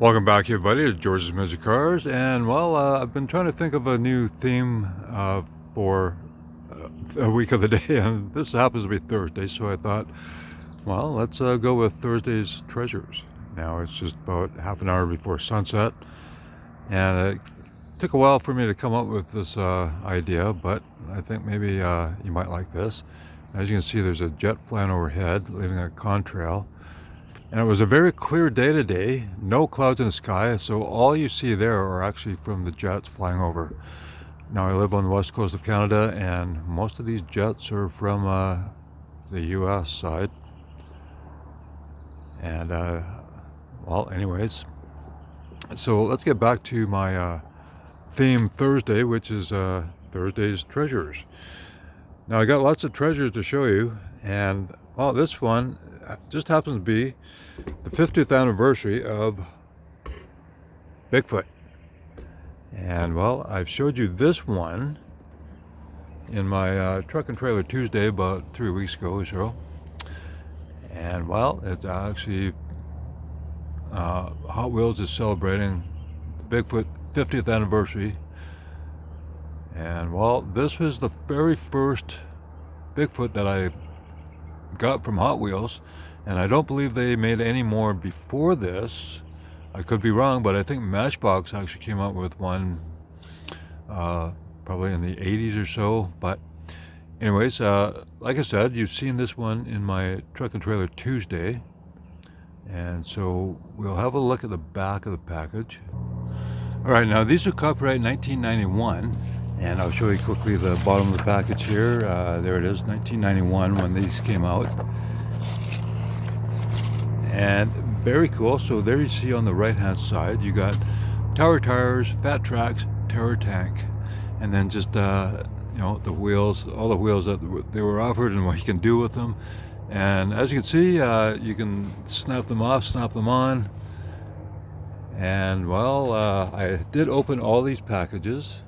Welcome back, everybody, to George's Music Cars. And well, I've been trying to think of a new theme for a week of the day, and this happens to be Thursday. So I thought, well, let's go with Thursday's treasures. Now it's just about half an hour before sunset, and it took a while for me to come up with this idea, but I think maybe you might like this. As you can see, there's a jet flying overhead, leaving a contrail. And it was a very clear day today, no clouds in the sky, so all you see there are actually from the jets flying over. Now, I live on the west coast of Canada, and most of these jets are from the US side. And, well, anyways, so let's get back to my theme Thursday, which is Thursday's treasures. Now, I got lots of treasures to show you, and, well, this one just happens to be the 50th anniversary of Bigfoot. And well, I've showed you this one in my Truck and Trailer Tuesday about 3 weeks ago or so. And well, it's actually Hot Wheels is celebrating the Bigfoot 50th anniversary. And well, this was the very first Bigfoot that I got from Hot Wheels, and I don't believe they made any more before this. I could be wrong, but I think Matchbox actually came out with one probably in the 80s or so. But anyways, like I said, you've seen this one in my Truck and Trailer Tuesday, and so we'll have a look at the back of the package. All right, now these are copyright 1991, and I'll show you quickly the bottom of the package here. There it is, 1991 when these came out. And very cool. So there you see on the right hand side, you got Tower Tires, Fat Tracks, Terror Tank, and then just the wheels, all the wheels that they were offered and what you can do with them. And as you can see, you can snap them off, snap them on. And well, I did open all these packages,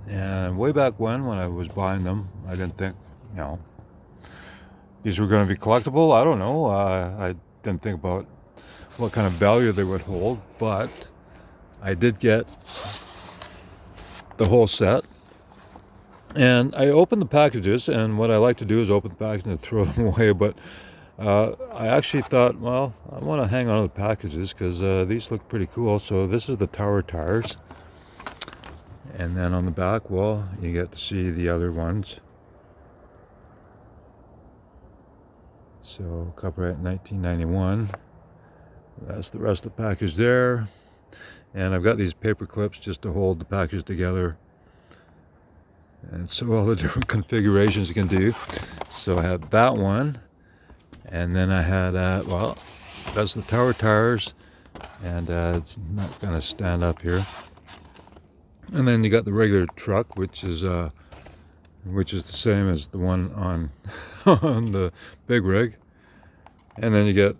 and way back when I was buying them, I didn't think, these were going to be collectible. I don't know. I didn't think about what kind of value they would hold, but I did get the whole set. And I opened the packages, and what I like to do is open the package and throw them away, but I actually thought, well, I want to hang on to the packages because these look pretty cool. So this is the Tower Tires, and then on the back, well, you get to see the other ones. So copyright 1991. That's the rest of the package there. And I've got these paper clips just to hold the package together. And so all the different configurations you can do. So I had that one. And then I had, well, that's the Tower Tires. And it's not going to stand up here. And then you got the regular truck, which is the same as the one on on the big rig. And then you get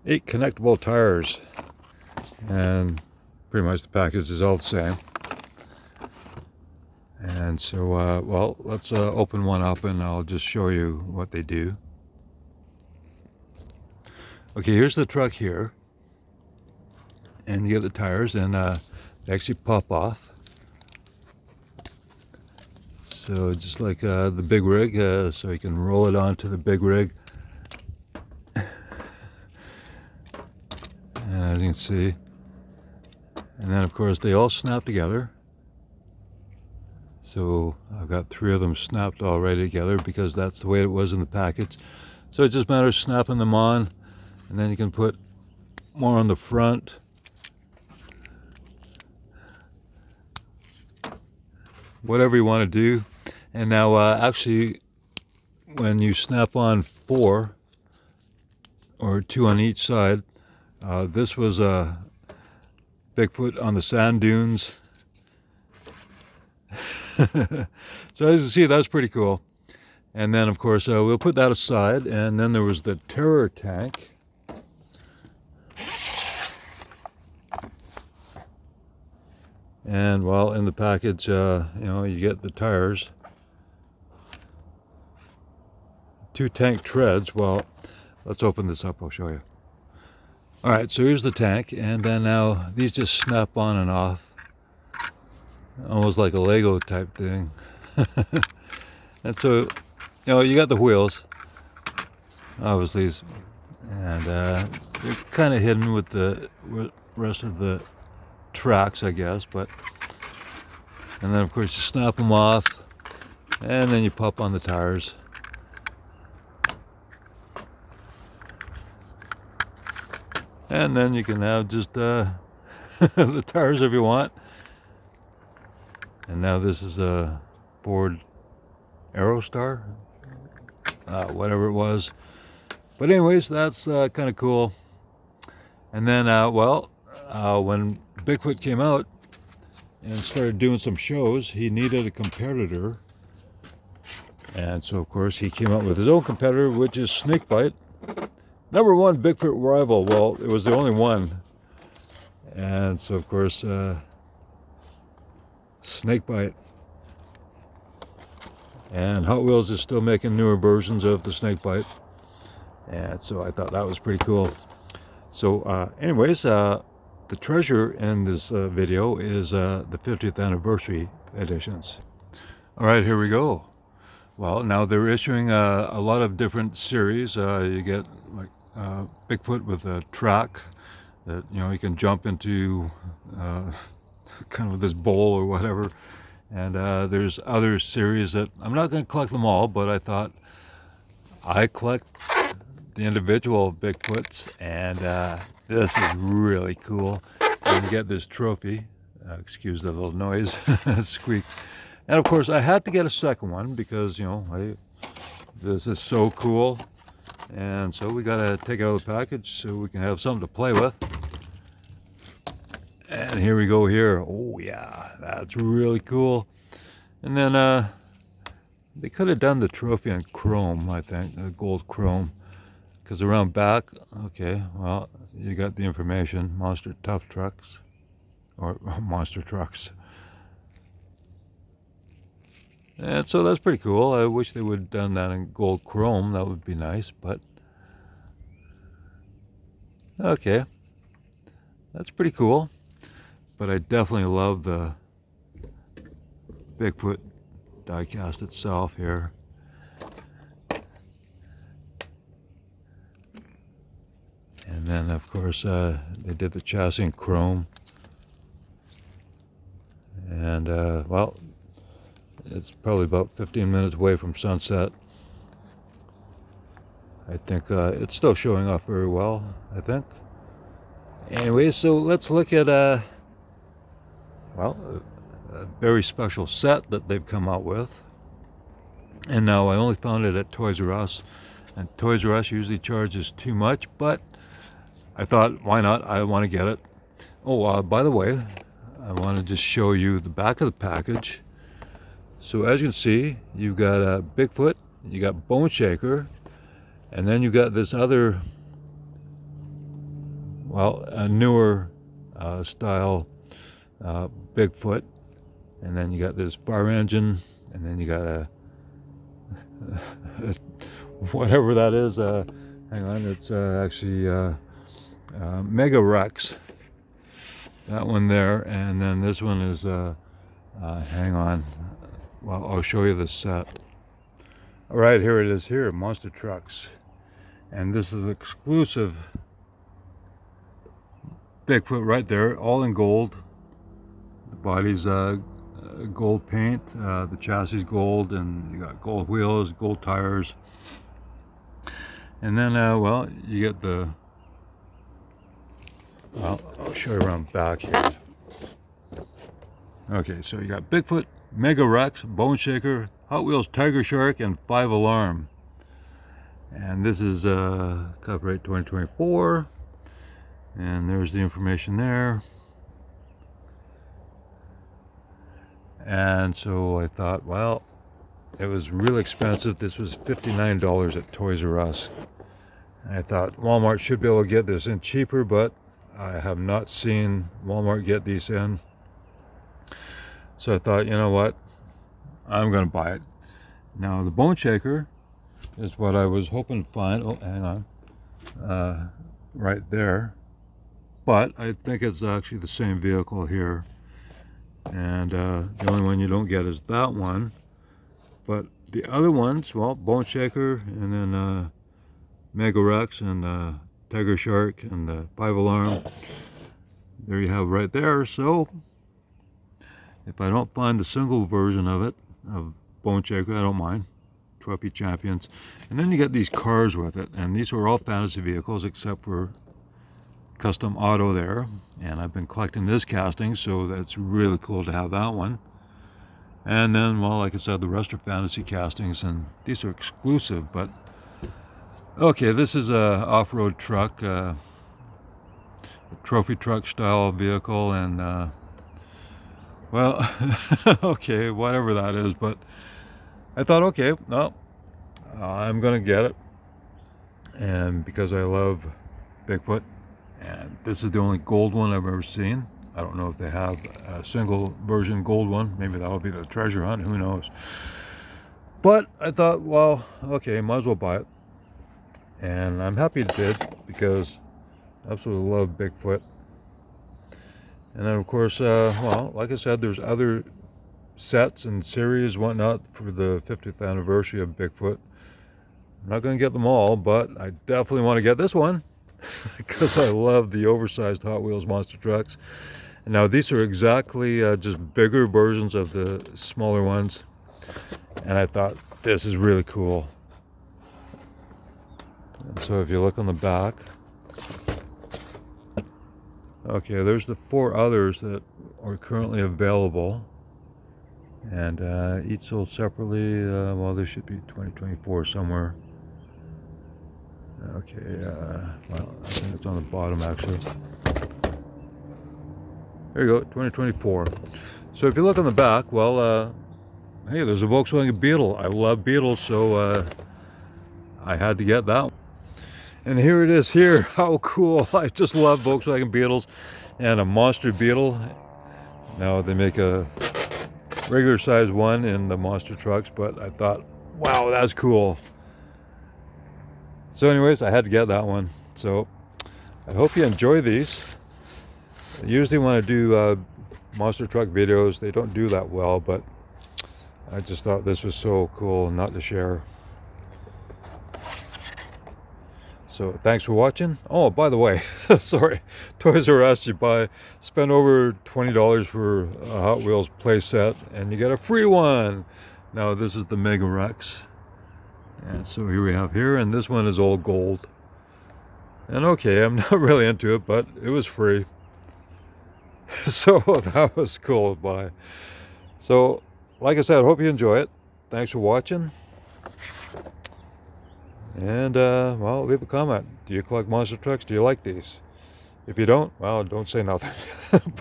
8 connectable tires, and pretty much the package is all the same. And so well, let's open one up and I'll just show you what they do. Okay, here's the truck here, and you get the tires, and they actually pop off. So just like the big rig, so you can roll it onto the big rig. As you can see. And then of course they all snap together. So I've got 3 of them snapped already together because that's the way it was in the package. So it just matters snapping them on, and then you can put more on the front. Whatever you want to do. And now actually when you snap on 4 or 2 on each side, this was a Bigfoot on the sand dunes. So as you see, that's pretty cool. And then of course we'll put that aside. And then there was the Terror Tank. And well, in the package, you get the tires, 2 tank treads. Well, let's open this up, I'll show you. All right, so here's the tank, and then now these just snap on and off, almost like a Lego type thing. And so, you know, you got the wheels, obviously, and they're kind of hidden with the rest of the tracks, I guess. But and then of course you snap them off, and then you pop on the tires. And then you can have just the tires if you want. And now this is a Ford Aerostar, whatever it was. But anyways, that's kind of cool. And then, when Bigfoot came out and started doing some shows, he needed a competitor. And so, of course, he came out with his own competitor, which is Snakebite. #1 Bigfoot rival. Well, it was the only one. And so, of course, Snakebite. And Hot Wheels is still making newer versions of the Snakebite. And so I thought that was pretty cool. So anyways, the treasure in this video is the 50th anniversary editions. All right, here we go. Well, now they're issuing a lot of different series. You get like Bigfoot with a track that, you know, you can jump into kind of this bowl or whatever. And there's other series that I'm not going to collect them all, but I thought I collect the individual Bigfoots, and this is really cool. And you get this trophy. Excuse the little noise, squeak. And of course, I had to get a second one because, you know, this is so cool. And so we got to take it out of the package so we can have something to play with. And here we go here. Oh yeah, that's really cool. And then they could have done the trophy on chrome, I think, gold chrome. Because around back, okay, well, you got the information, Monster Tough Trucks, or Monster Trucks. And so that's pretty cool. I wish they would have done that in gold chrome. That would be nice, but okay. That's pretty cool. But I definitely love the Bigfoot diecast itself here. And then, of course, they did the chassis in chrome. And, well, it's probably about 15 minutes away from sunset. I think it's still showing off very well, I think. Anyway, so let's look at, well, a very special set that they've come out with. And now I only found it at Toys R Us. And Toys R Us usually charges too much, but I thought, why not? I want to get it. Oh, by the way, I want to just show you the back of the package. So as you can see, you've got a Bigfoot, you got Bone Shaker, and then you got this other, well, a newer style Bigfoot, and then you got this fire engine, and then you got a whatever that is. Hang on, it's actually Mega Rex. That one there, and then this one is hang on. Well, I'll show you the set. All right, here it is here, Monster Trucks. And this is exclusive Bigfoot right there, all in gold. The body's gold paint, the chassis gold, and you got gold wheels, gold tires. And then, well, you get the, well, I'll show you around back here. Okay, so you got Bigfoot, Mega Rex, Bone Shaker, Hot Wheels Tiger Shark, and 5 Alarm. And this is copyright 2024. And there's the information there. And so I thought, well, it was really expensive. This was $59 at Toys R Us. And I thought Walmart should be able to get this in cheaper, but I have not seen Walmart get these in. So I thought, you know what, I'm going to buy it. Now the Bone Shaker is what I was hoping to find. Oh, hang on. Right there. but I think it's actually the same vehicle here. And the only one you don't get is that one. But the other ones, well, Bone Shaker, and then Mega Rex, and Tiger Shark, and the 5 Alarm. There you have right there. So if I don't find the single version of it, of Bone Shaker, I don't mind. Trophy Champions. And then you get these cars with it, and these are all fantasy vehicles except for Custom Auto there. And I've been collecting this casting, so that's really cool to have that one. And then, well, like I said, the rest are fantasy castings, and these are exclusive. But okay, this is a off-road truck, a trophy truck style vehicle, and well, okay, whatever that is. But I thought, okay, well, I'm gonna get it, and because I love Bigfoot, and this is the only gold one I've ever seen. I don't know if they have a single version gold one. Maybe that'll be the treasure hunt, who knows. But I thought, well, okay, might as well buy it. And I'm happy it did, because I absolutely love Bigfoot. And then, of course, well, like I said, there's other sets and series, whatnot, for the 50th anniversary of Bigfoot. I'm not going to get them all, but I definitely want to get this one, because I love the oversized Hot Wheels monster trucks. Now these are exactly just bigger versions of the smaller ones, and I thought this is really cool. And so if you look on the back, okay, there's the 4 others that are currently available, and each sold separately. Well, there should be 2024 somewhere. Okay, well, I think it's on the bottom actually. There you go, 2024. So if you look on the back, well, hey, there's a Volkswagen Beetle. I love Beetles, so I had to get that one. And here it is here. How cool. I just love Volkswagen Beetles, and a monster Beetle. Now they make a regular size one in the monster trucks, but I thought, wow, that's cool. So anyways, I had to get that one. So I hope you enjoy these. Usually when I do monster truck videos, they don't do that well, but I just thought this was so cool not to share. So thanks for watching. Oh, by the way, sorry, Toys R Us, you spend over $20 for a Hot Wheels play set, and you get a free one. Now this is the Mega Rex, and so here we have here, and this one is all gold. And okay, I'm not really into it, but it was free. So that was cool. Bye. So like I said, I hope you enjoy it. Thanks for watching. And well, leave a comment. Do you collect monster trucks? Do you like these? If you don't, well, don't say nothing.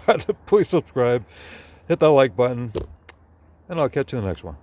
But please subscribe, hit that like button, and I'll catch you in the next one.